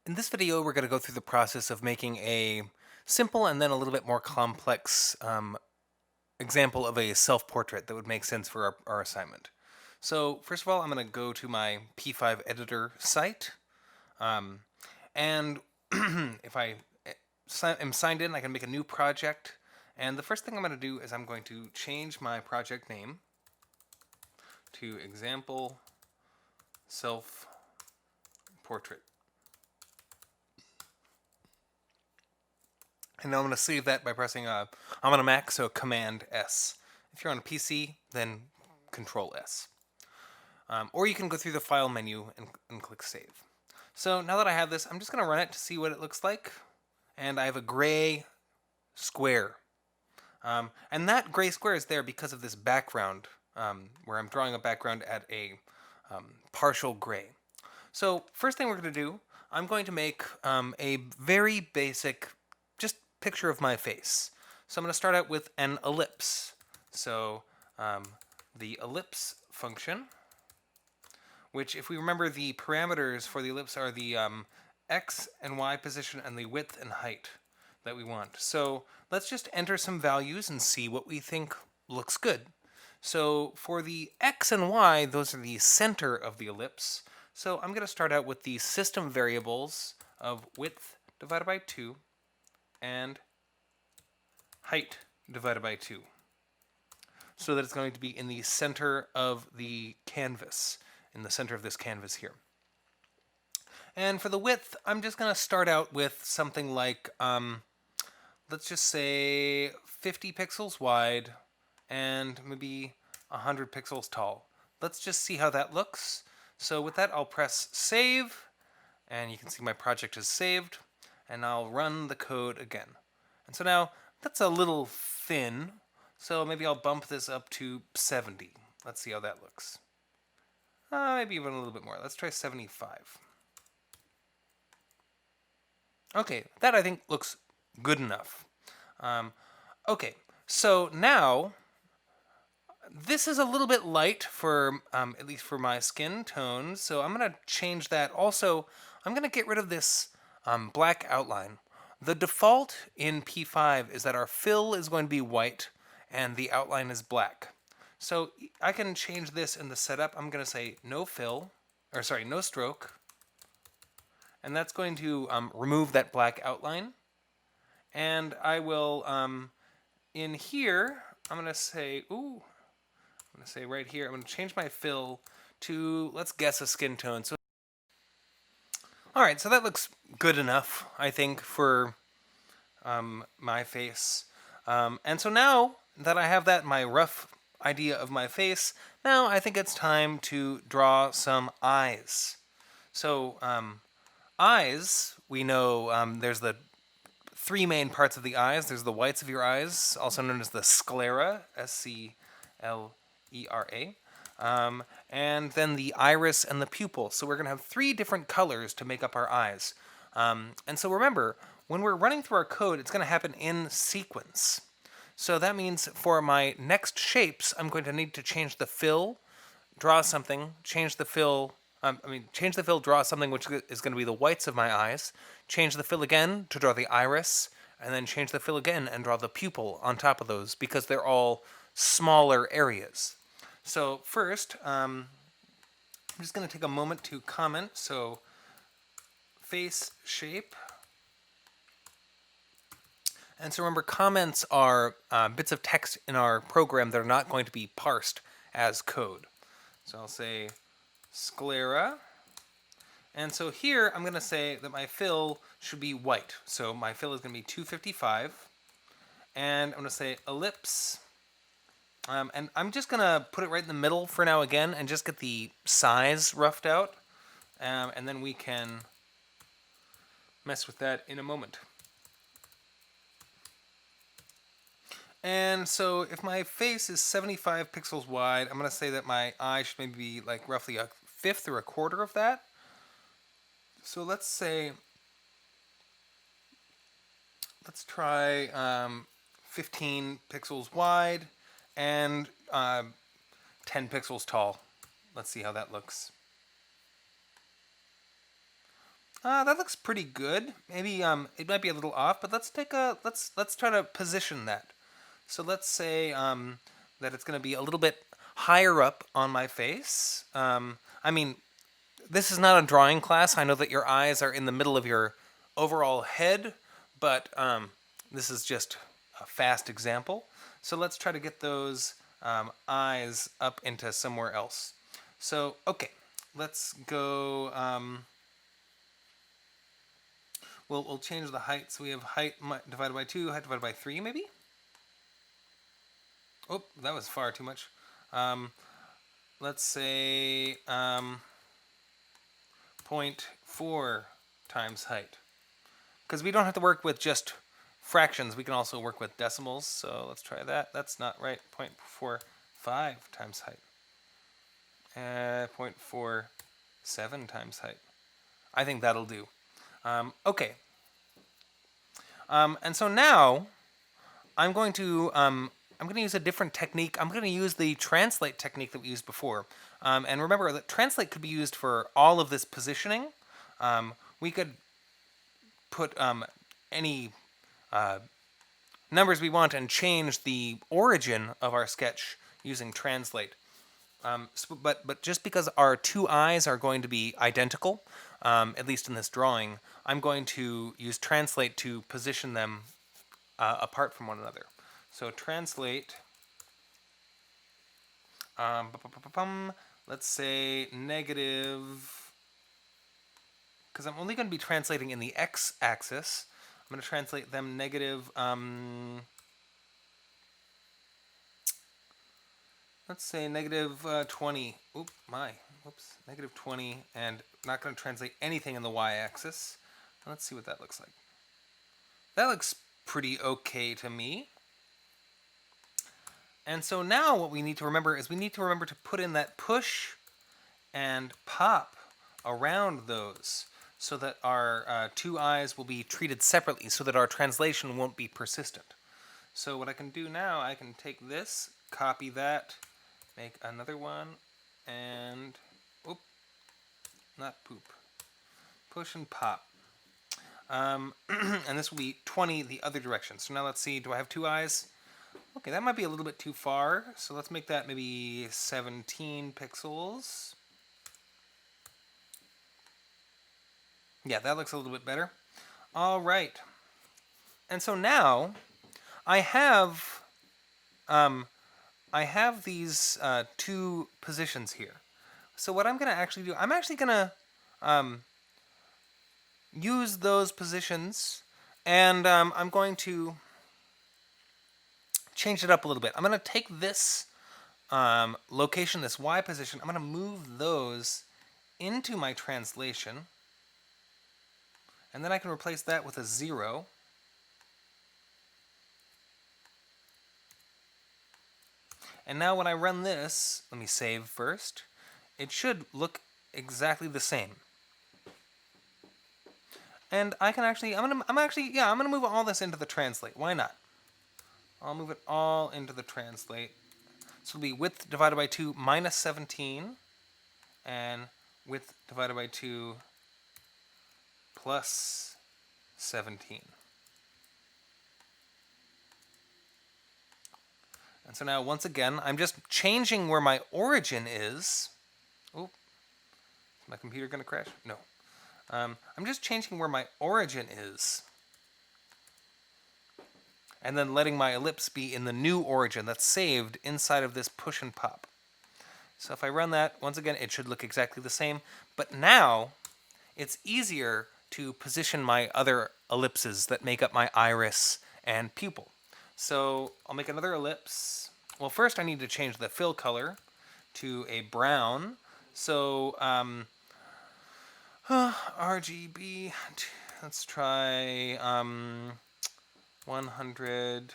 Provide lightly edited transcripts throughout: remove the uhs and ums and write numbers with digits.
In this video, we're going to go through the process of making a simple and then a little bit more complex example of a self-portrait that would make sense for our assignment. So first of all, I'm going to go to my P5 editor site. And if I am signed in, I can make a new project. And the first thing I'm going to do is I'm going to change my project name to example self-portrait. And now I'm going to save that by pressing, I'm on a Mac, so Command S. If you're on a PC, then Control S. Or you can go through the File menu and click Save. So now that I have this, I'm just going to run it to see what it looks like. And I have a gray square. And that gray square is there because of this background, where I'm drawing a background at a partial gray. So first thing we're going to do, I'm going to make a very basic just picture of my face. So I'm going to start out with an ellipse. So the ellipse function, which if we remember the parameters for the ellipse are the x and y position and the width and height that we want. So let's just enter some values and see what we think looks good. So for the x and y, those are the center of the ellipse. So I'm going to start out with the system variables of width divided by 2 and height divided by 2, so that it's going to be in the center of the canvas, in the center of this canvas here. And for the width, I'm just going to start out with something like, let's just say 50 pixels wide and maybe 100 pixels tall. Let's just see how that looks. So with that, I'll press save, and you can see my project is saved, and I'll run the code again. And so now that's a little thin, so maybe I'll bump this up to 70. Let's see how that looks. Maybe even a little bit more. Let's try 75. Okay, that I think looks good enough. Okay, so now this is a little bit light for, at least for my skin tone, so I'm going to change that. Also, I'm going to get rid of this black outline. The default in P5 is that our fill is going to be white and the outline is black. So I can change this in the setup. I'm going to say no fill, or sorry, no stroke. And that's going to remove that black outline. And I will, in here, I'm going to say, right here, I'm going to change my fill to, let's guess a skin tone. So, all right, so that looks good enough, I think, for my face. And so now that I have that, my rough idea of my face, now I think it's time to draw some eyes. So eyes, we know there's the three main parts of the eyes. There's the whites of your eyes, also known as the sclera, S-C-L-E-R-A. And then the iris and the pupil. So we're going to have three different colors to make up our eyes. And so remember, when we're running through our code, it's going to happen in sequence. So that means for my next shapes, I'm going to need to change the fill, draw something, change the fill, draw something which is going to be the whites of my eyes, change the fill again to draw the iris, and then change the fill again and draw the pupil on top of those because they're all smaller areas. So first, I'm just going to take a moment to comment. So face shape. And so remember, comments are bits of text in our program that are not going to be parsed as code. So I'll say sclera. And so here I'm going to say that my fill should be white. So my fill is going to be 255. And I'm going to say ellipse. And I'm just going to put it right in the middle for now again and just get the size roughed out. And then we can mess with that in a moment. And so if my face is 75 pixels wide, I'm going to say that my eye should maybe be like roughly a fifth or a quarter of that. So let's say, let's try 15 pixels wide and 10 pixels tall. Let's see how that looks. That looks pretty good. Maybe it might be a little off, but let's try to position that. So let's say that it's going to be a little bit higher up on my face. I mean, this is not a drawing class. I know that your eyes are in the middle of your overall head, but this is just a fast example. So let's try to get those eyes up into somewhere else. So, okay, let's go. We'll change the height. So we have height divided by 2, height divided by 3, maybe? Oh, that was far too much. Let's say 0.4 times height. Because we don't have to work with just fractions. We can also work with decimals. So let's try that. That's not right. 0.45 times height. 0.47 times height. I think that'll do. Okay. And so now I'm going to use a different technique. I'm going to use the translate technique that we used before. And remember that translate could be used for all of this positioning. We could put any numbers we want and change the origin of our sketch using translate. But just because our two eyes are going to be identical, at least in this drawing, I'm going to use translate to position them apart from one another. So translate, let's say negative, because I'm only going to be translating in the x-axis. I'm going to translate them negative, let's say negative 20. Whoops, negative 20, and not going to translate anything in the y-axis. Let's see what that looks like. That looks pretty okay to me. And so now what we need to remember is we need to remember to put in that push and pop around those so that our two eyes will be treated separately so that our translation won't be persistent. So what I can do now, I can take this, copy that, make another one, and not poop. Push and pop. And this will be 20 the other direction. So now let's see, do I have two eyes? Okay, that might be a little bit too far. So let's make that maybe 17 pixels. Yeah, that looks a little bit better. All right. And so now I have these two positions here. So what I'm going to actually do, I'm actually going to use those positions, and I'm going to change it up a little bit. I'm going to take this location, this Y position, I'm going to move those into my translation, and then I can replace that with a 0. And now when I run this, let me save first, it should look exactly the same. And I can actually, I'm gonna move all this into the translate. Why not? I'll move it all into the translate. So it'll be width divided by 2 minus 17, and width divided by 2 plus 17. And so now, once again, I'm just changing where my origin is. Oh, is my computer going to crash? No. I'm just changing where my origin is. And then letting my ellipse be in the new origin that's saved inside of this push and pop. So if I run that, once again, it should look exactly the same. But now, it's easier to position my other ellipses that make up my iris and pupil. So I'll make another ellipse. Well, first I need to change the fill color to a brown. So RGB, let's try 100,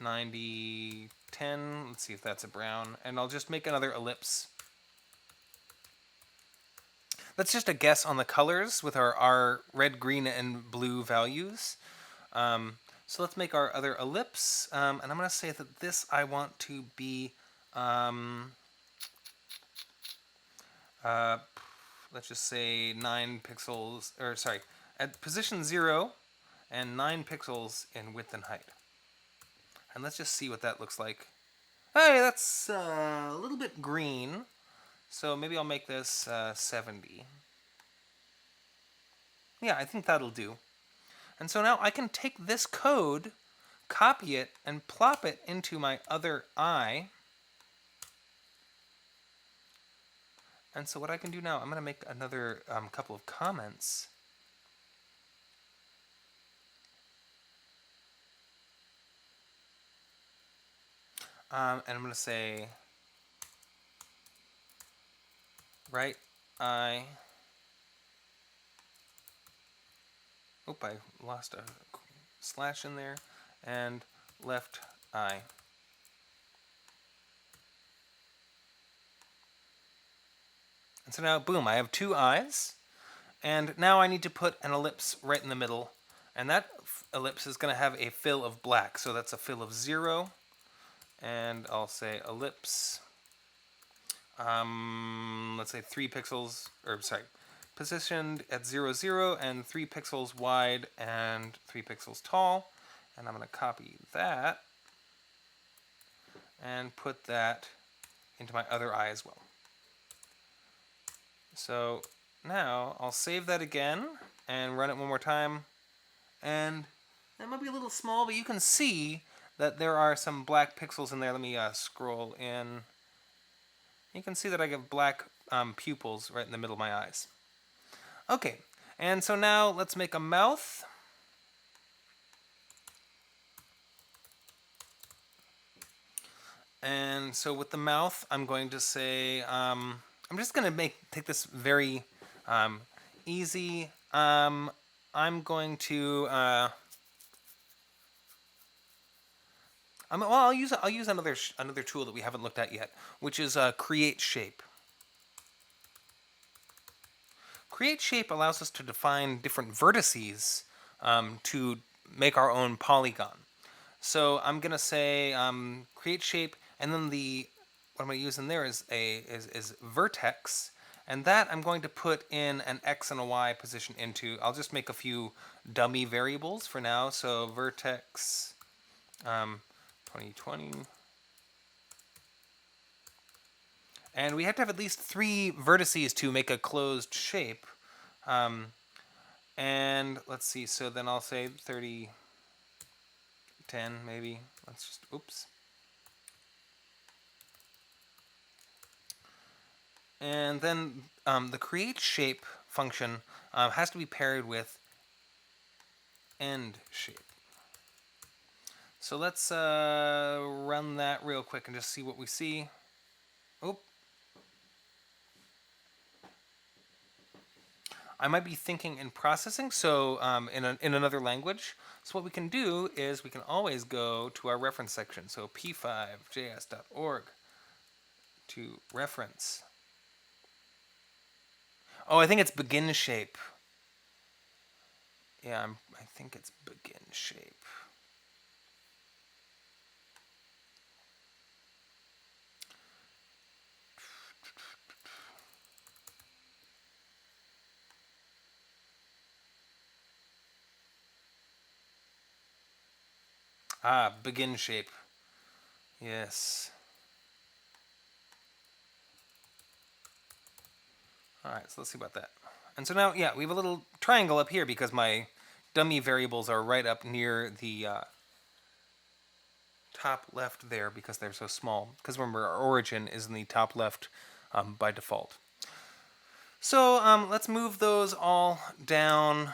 90, 10. Let's see if that's a brown. And I'll just make another ellipse. That's just a guess on the colors with our red, green, and blue values. So let's make our other ellipse. And I'm going to say that this I want to be let's just say 9 pixels, or sorry, at position 0 and 9 pixels in width and height. And let's just see what that looks like. Hey, that's a little bit green. So maybe I'll make this 70. Yeah, I think that'll do. And so now I can take this code, copy it, and plop it into my other eye. And so what I can do now, I'm going to make another couple of comments. And I'm going to say right eye. Oop, I lost a slash in there. And left eye. And so now, boom, I have 2 eyes. And now I need to put an ellipse right in the middle. And that ellipse is going to have a fill of black. So that's a fill of 0. And I'll say ellipse. Let's say 3 pixels, or sorry, positioned at 0, 0, and 3 pixels wide and 3 pixels tall. And I'm going to copy that and put that into my other eye as well. So now I'll save that again and run it one more time. And that might be a little small, but you can see that there are some black pixels in there. Let me scroll in. You can see that I get black pupils right in the middle of my eyes. Okay, and so now let's make a mouth. And so with the mouth, I'm going to say, I'm just going to take this very easy. I'm going to, well, I'll use another tool that we haven't looked at yet, which is create shape. Create shape allows us to define different vertices to make our own polygon. So I'm gonna say create shape, and then what I'm gonna use in there is vertex, and that I'm going to put in an x and a y position into. I'll just make a few dummy variables for now. So vertex 2020. And we have to have at least 3 vertices to make a closed shape. And let's see, so then I'll say 30, 10 maybe. Let's just, oops. And then the create shape function has to be paired with end shape. So let's run that real quick and just see what we see. Oop. I might be thinking in processing, so in another language. So what we can do is we can always go to our reference section. So p5js.org to reference. Oh, I think it's begin shape. Yeah, I think it's begin shape. Ah, begin shape. Yes. Alright, so let's see about that. And so now, yeah, we have a little triangle up here because my dummy variables are right up near the top left there because they're so small. Because remember, our origin is in the top left by default. So let's move those all down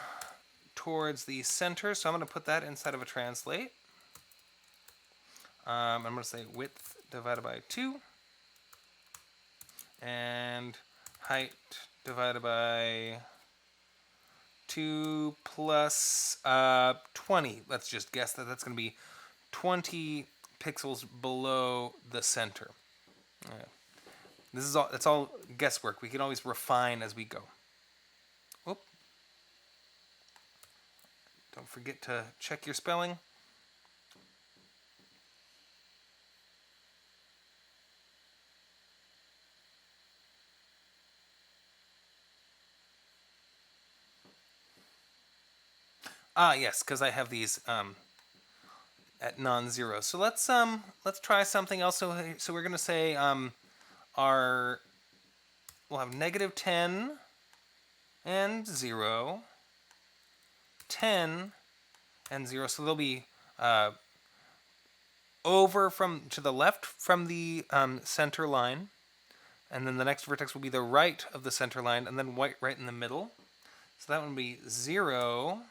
towards the center. So I'm going to put that inside of a translate. I'm going to say width divided by 2. And height divided by 2 plus 20. Let's just guess that that's going to be 20 pixels below the center. Okay. This is all. It's all guesswork. We can always refine as we go. Oop. Don't forget to check your spelling. Ah, yes, because I have these at non-zero. So let's try something else. So we're gonna say our we'll have -10 and 0, 10 and 0. So they'll be over from to the left from the center line, and then the next vertex will be the right of the center line, and then right in the middle. So that one would be 0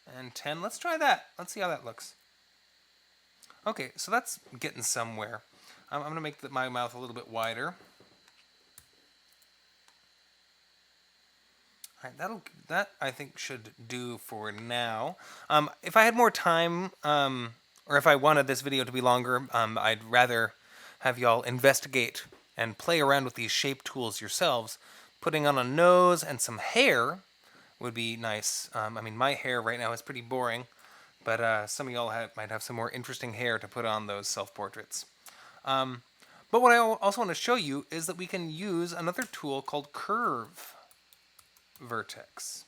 and 10. Let's try that. Let's see how that looks. Okay, so that's getting somewhere. I'm going to make my mouth a little bit wider. All right, that I think should do for now. If I had more time, or if I wanted this video to be longer, I'd rather have y'all investigate and play around with these shape tools yourselves. Putting on a nose and some hair would be nice. I mean, my hair right now is pretty boring, but some of y'all might have some more interesting hair to put on those self-portraits. But what I also want to show you is that we can use another tool called Curve Vertex.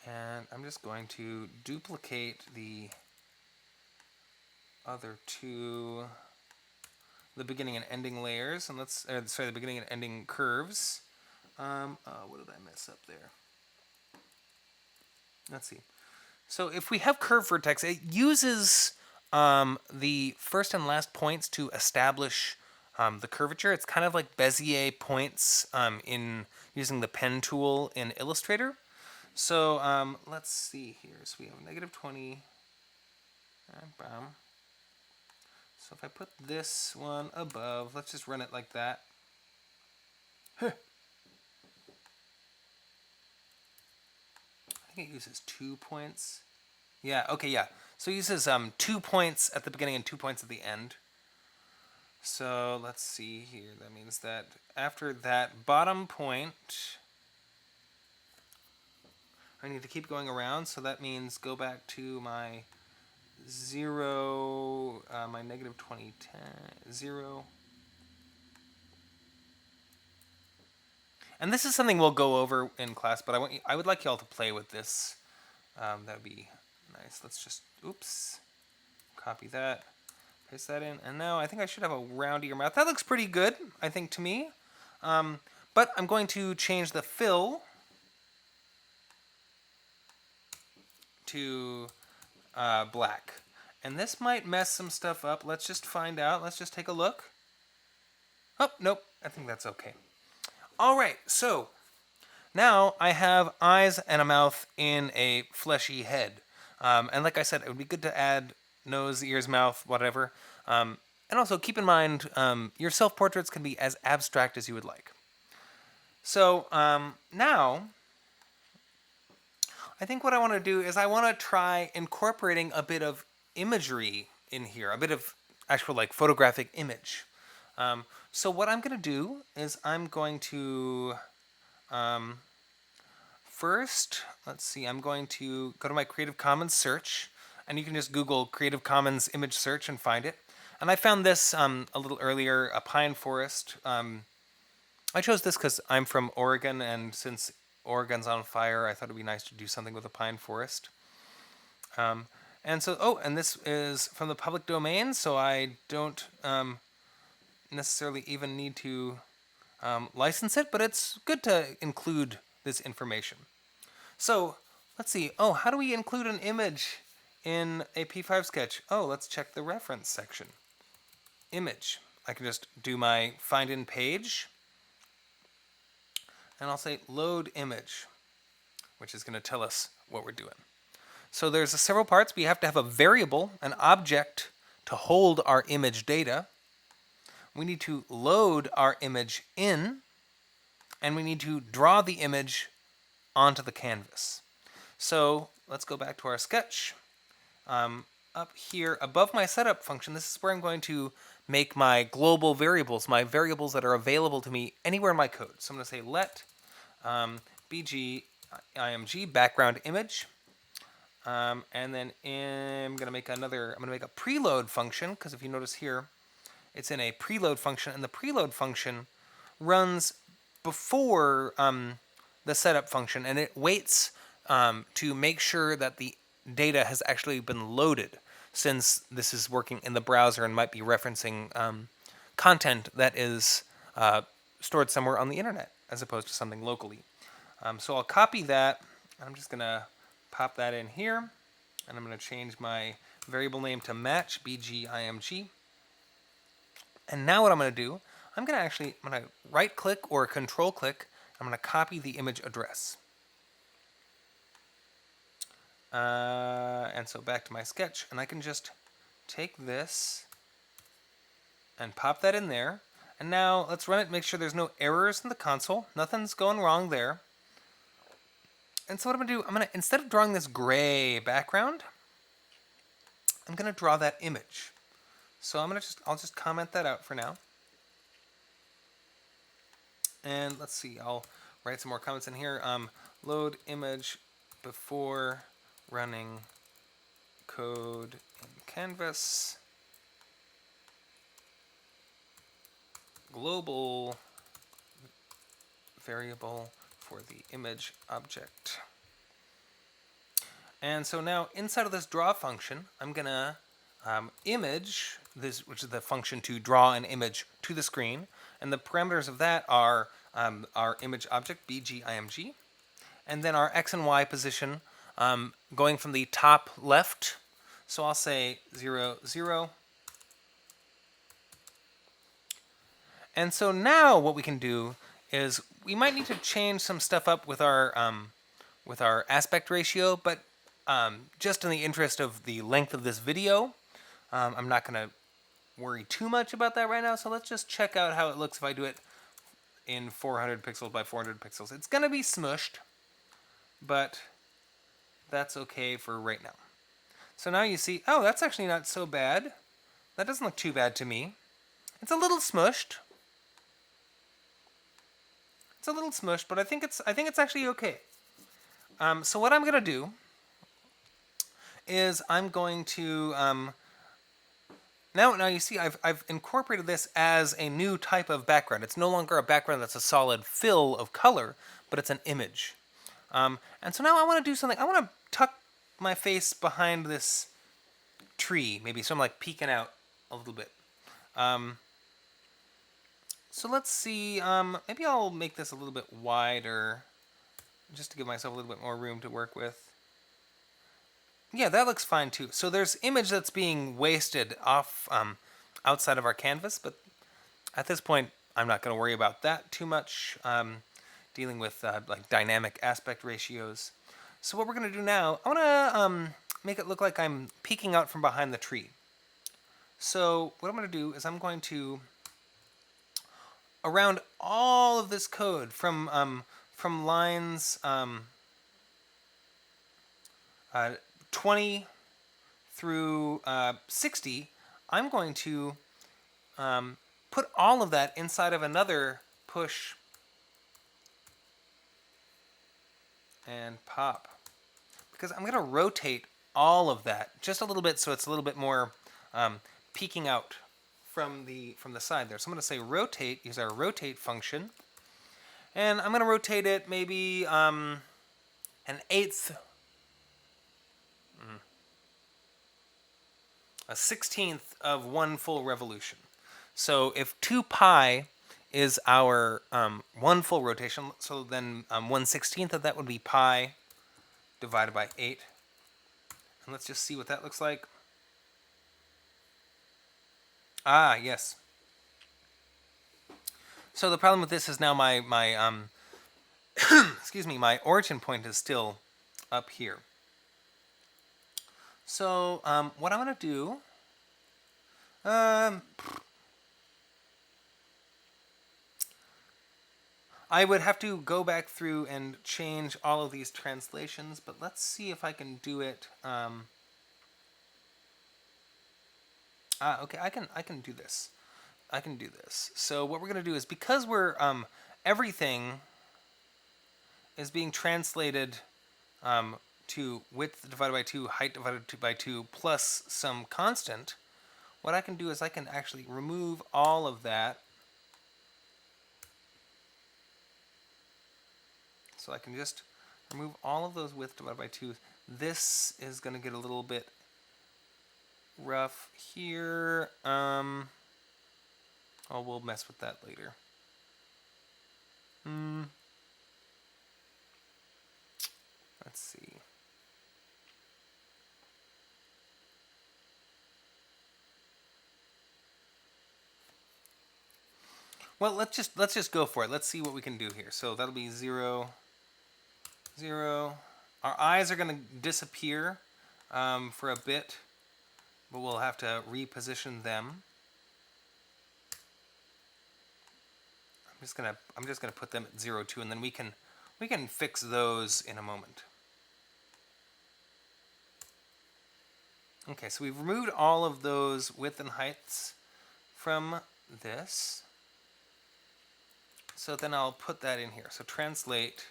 And I'm just going to duplicate the other two, the beginning and ending layers, and the beginning and ending curves. What did I mess up there? Let's see. So if we have curve vertex, it uses the first and last points to establish the curvature. It's kind of like Bezier points in using the pen tool in Illustrator. So let's see here. So we have -20. Bam. So if I put this one above, let's just run it like that. Huh. I think it uses 2 points. Yeah, okay, yeah. So it uses 2 points at the beginning and 2 points at the end. So let's see here. That means that after that bottom point, I need to keep going around. So that means go back to my 0, my -20, 0. And this is something we'll go over in class, but I would like y'all to play with this. That would be nice. Let's just, oops, copy that, paste that in, and now I think I should have a roundier mouth. That looks pretty good, I think, to me. But I'm going to change the fill to black. And this might mess some stuff up. Let's just find out. Let's just take a look. Oh, nope. I think that's okay. All right, so now I have eyes and a mouth in a fleshy head. And like I said, it would be good to add nose, ears, mouth, whatever. And also keep in mind, your self-portraits can be as abstract as you would like. So now, I think what I want to do is I want to try incorporating a bit of imagery in here, a bit of actual like photographic image. So what I'm going to do is I'm going to first, let's see, I'm going to go to my Creative Commons search, and you can just Google Creative Commons image search and find it. And I found this a little earlier, a pine forest. I chose this because I'm from Oregon, and since Oregon's on fire, I thought it'd be nice to do something with a pine forest. And so, oh, and this is from the public domain, so I don't necessarily even need to license it, but it's good to include this information. So let's see. Oh, how do we include an image in a P5 sketch? Oh, let's check the reference section. Image. I can just do my find in page, and I'll say load image, which is going to tell us what we're doing. So there's several parts. We have to have a variable, an object, to hold our image data. We need to load our image in, and we need to draw the image onto the canvas. So let's go back to our sketch. Up here above my setup function, this is where I'm going to make my global variables, my variables that are available to me anywhere in my code. So I'm going to say let bg img background image, and then I'm going to make a preload function, because if you notice here, it's in a preload function, and the preload function runs before the setup function, and it waits to make sure that the data has actually been loaded, since this is working in the browser and might be referencing content that is stored somewhere on the internet as opposed to something locally. So I'll copy that. I'm just going to pop that in here, and I'm going to change my variable name to match, bgimg. And now what I'm going to do, I'm going to right click or control click. I'm going to copy the image address. And so back to my sketch, and I can just take this and pop that in there. And now let's run it, make sure there's no errors in the console. Nothing's going wrong there. And so what I'm going to do, instead of drawing this gray background, I'm going to draw that image. So I'll just comment that out for now. And let's see, I'll write some more comments in here. Load image before running code in Canvas. Global variable for the image object. And so now inside of this draw function, I'm going to image this, which is the function to draw an image to the screen. And the parameters of that are our image object, bgimg, and then our x and y position going from the top left. So I'll say 0, 0. And so now what we can do is we might need to change some stuff up with our aspect ratio, but just in the interest of the length of this video, I'm not going to worry too much about that right now. So let's just check out how it looks if I do it in 400 pixels by 400 pixels. It's going to be smushed, but that's okay for right now. So now you see, oh, that's actually not so bad. That doesn't look too bad to me. It's a little smushed. It's a little smushed, but I think it's actually okay. So what I'm going to do is I'm going to now you see I've incorporated this as a new type of background. It's no longer a background that's a solid fill of color, but it's an image. And so now I want to do something. I want to tuck my face behind this tree, maybe, so I'm like peeking out a little bit. So let's see, maybe I'll make this a little bit wider, just to give myself a little bit more room to work with. Yeah, that looks fine too. So there's image that's being wasted off outside of our canvas, but at this point, I'm not going to worry about that too much, dealing with like dynamic aspect ratios. So what we're going to do now, I want to make it look like I'm peeking out from behind the tree. So what I'm going to do is I'm going to, around all of this code from lines 20 through 60, I'm going to put all of that inside of another push and pop, because I'm going to rotate all of that just a little bit so it's a little bit more peeking out from the side there. So I'm going to say rotate, use our rotate function, and I'm going to rotate it maybe an eighth, a 16th of one full revolution. So if 2 pi is our one full rotation, so then 1/16 of that would be pi divided by 8. And let's just see what that looks like. Ah, yes. So the problem with this is now my excuse me, my origin point is still up here. So what I'm going to do, I would have to go back through and change all of these translations, but let's see if I can do it. Okay, I can do this. I can do this. So what we're going to do is, because we're everything is being translated to width divided by 2, height divided by 2, plus some constant, what I can do is I can actually remove all of that. So I can just remove all of those width divided by 2. This is going to get a little bit rough here. Oh, we'll mess with that later. Let's see. Well, let's just go for it. Let's see what we can do here. So that'll be 0, 0. Our eyes are going to disappear for a bit, but we'll have to reposition them. I'm just gonna put them at 0, 2, and then we can fix those in a moment. Okay, so we've removed all of those width and heights from this. So then I'll put that in here. So translate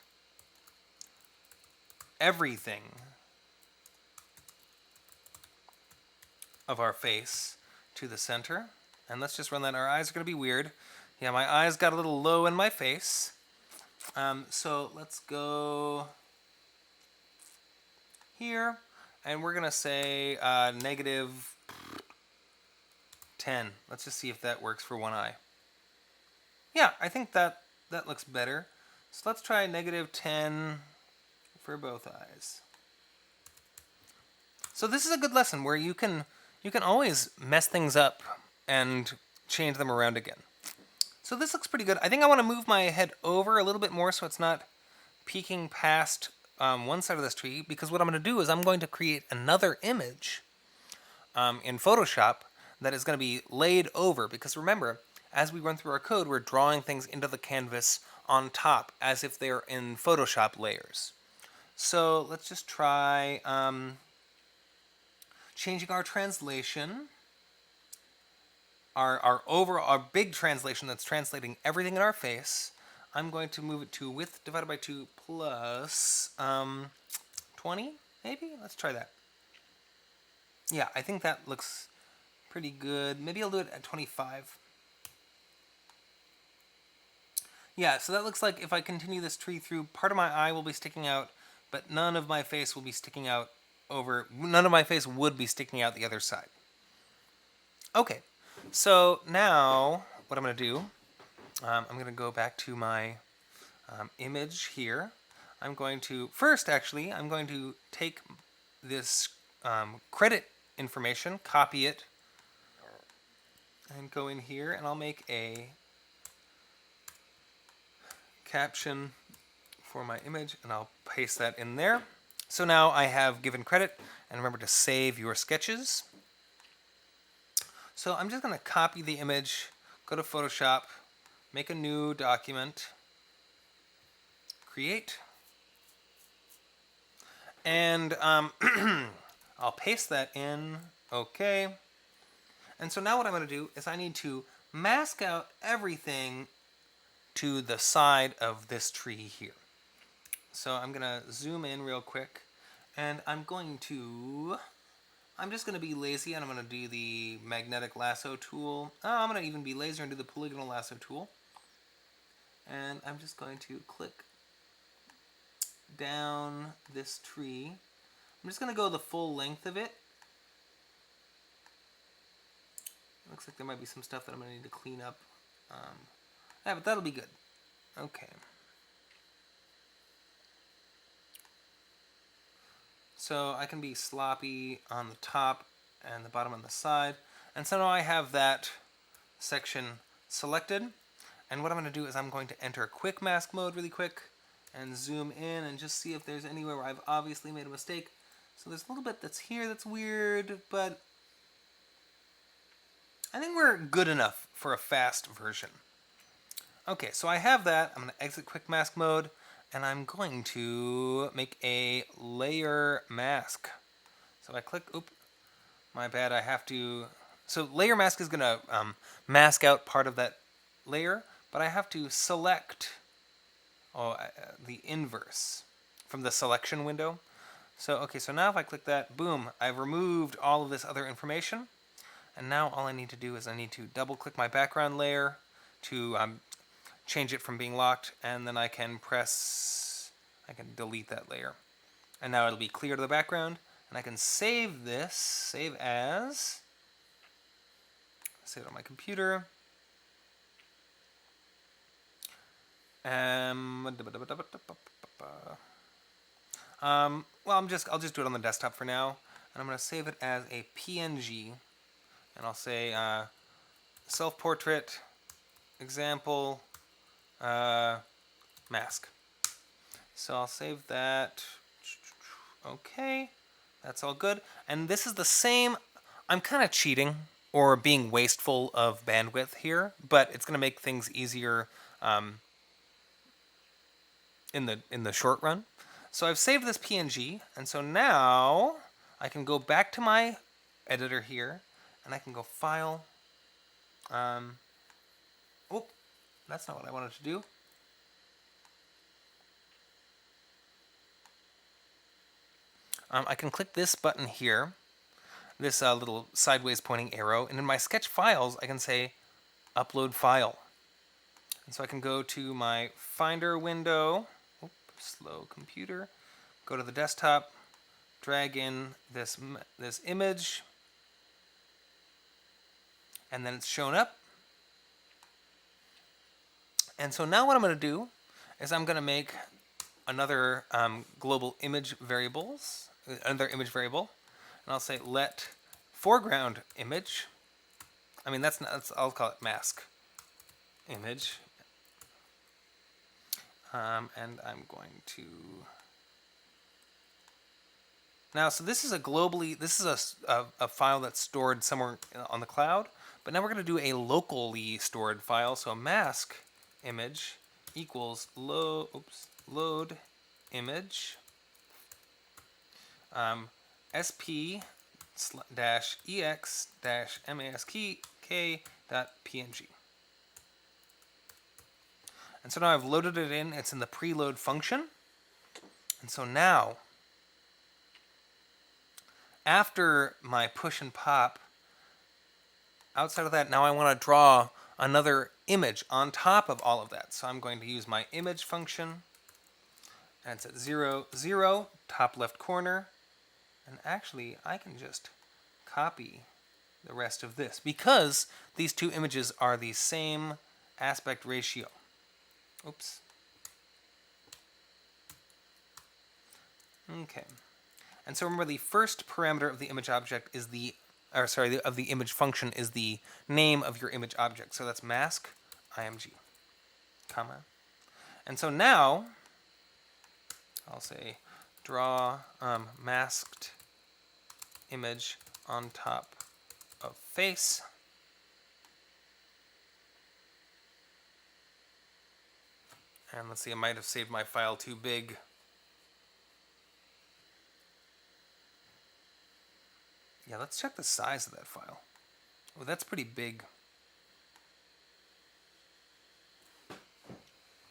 everything of our face to the center. And let's just run that. Our eyes are going to be weird. Yeah, my eyes got a little low in my face. So let's go here. And we're going to say negative 10. Let's just see if that works for one eye. Yeah, I think that looks better. So let's try negative 10 for both eyes. So this is a good lesson where you can always mess things up and change them around again. So this looks pretty good. I think I want to move my head over a little bit more so it's not peeking past one side of this tree, because what I'm going to do is I'm going to create another image in Photoshop that is going to be laid over, because remember, as we run through our code, we're drawing things into the canvas on top as if they're in Photoshop layers. So let's just try changing our translation. Our big translation that's translating everything in our face. I'm going to move it to width divided by 2 plus 20, maybe? Let's try that. Yeah, I think that looks pretty good. Maybe I'll do it at 25. Yeah, so that looks like if I continue this tree through, part of my eye will be sticking out, but none of my face will be sticking out none of my face would be sticking out the other side. Okay, so now what I'm going to do, I'm going to go back to my image here. I'm going to, first actually, I'm going to take this credit information, copy it, and go in here, and I'll make a caption for my image, and I'll paste that in there. So now I have given credit, and remember to save your sketches. So I'm just going to copy the image, go to Photoshop, make a new document, create, and I'll paste that in, okay. And so now what I'm going to do is I need to mask out everything to the side of this tree here. So I'm going to zoom in real quick, and I'm just going to be lazy, and I'm going to do the magnetic lasso tool. I'm going to even be lazier and do the polygonal lasso tool. And I'm just going to click down this tree. I'm just going to go the full length of it. Looks like there might be some stuff that I'm going to need to clean up. Yeah, but that'll be good. Okay. So I can be sloppy on the top and the bottom on the side. And so now I have that section selected. And what I'm going to do is I'm going to enter quick mask mode really quick and zoom in and just see if there's anywhere where I've obviously made a mistake. So there's a little bit that's here that's weird, but I think we're good enough for a fast version. Okay, so I have that. I'm going to exit quick mask mode, and I'm going to make a layer mask. So I click, my bad, I have to, so layer mask is going to mask out part of that layer, but I have to select the inverse from the selection window. So, okay, so now if I click that, boom, I've removed all of this other information. And now all I need to do is I need to double click my background layer to change it from being locked, and then I can delete that layer. And now it'll be clear to the background, and I can save this, save as, save it on my computer. Well, I'll just do it on the desktop for now, and I'm going to save it as a PNG, and I'll say self-portrait example mask. So I'll save that. Okay, that's all good. And this is the same. I'm kind of cheating or being wasteful of bandwidth here, but it's going to make things easier in the short run. So I've saved this PNG, and so now I can go back to my editor here, and I can go File. Oh, that's not what I wanted to do. I can click this button here, this little sideways pointing arrow, and in my sketch files I can say Upload File. And so I can go to my Finder window, slow computer, go to the desktop, drag in this image, and then it's shown up. And so now what I'm going to do is I'm going to make another global image variables, another image variable, and I'll say let foreground image. I mean I'll call it mask image, and I'm going to now. So this is a file that's stored somewhere on the cloud, but now we're going to do a locally stored file. So a mask image equals load image sp-ex-mask.png. And so now I've loaded it in. It's in the preload function. And so now, after my push and pop, outside of that, now I want to draw another image on top of all of that. So I'm going to use my image function. And it's at 0, 0, top left corner. And actually, I can just copy the rest of this because these two images are the same aspect ratio. Oops. Okay. And so remember, the first parameter of the image object is of the image function is the name of your image object. So that's mask img, comma. And so now I'll say draw masked image on top of face. And let's see, I might have saved my file too big. Yeah, let's check the size of that file. Oh, that's pretty big.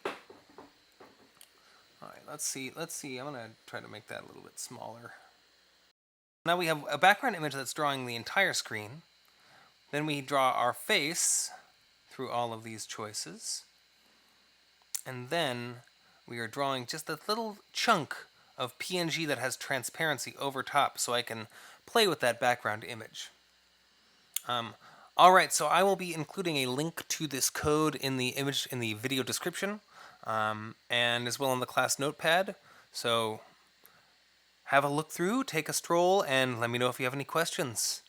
All right, let's see. I'm going to try to make that a little bit smaller. Now we have a background image that's drawing the entire screen. Then we draw our face through all of these choices. And then we are drawing just a little chunk of PNG that has transparency over top so I can play with that background image. Alright, so I will be including a link to this code in the video description, and as well on the class notepad. So have a look through, take a stroll, and let me know if you have any questions.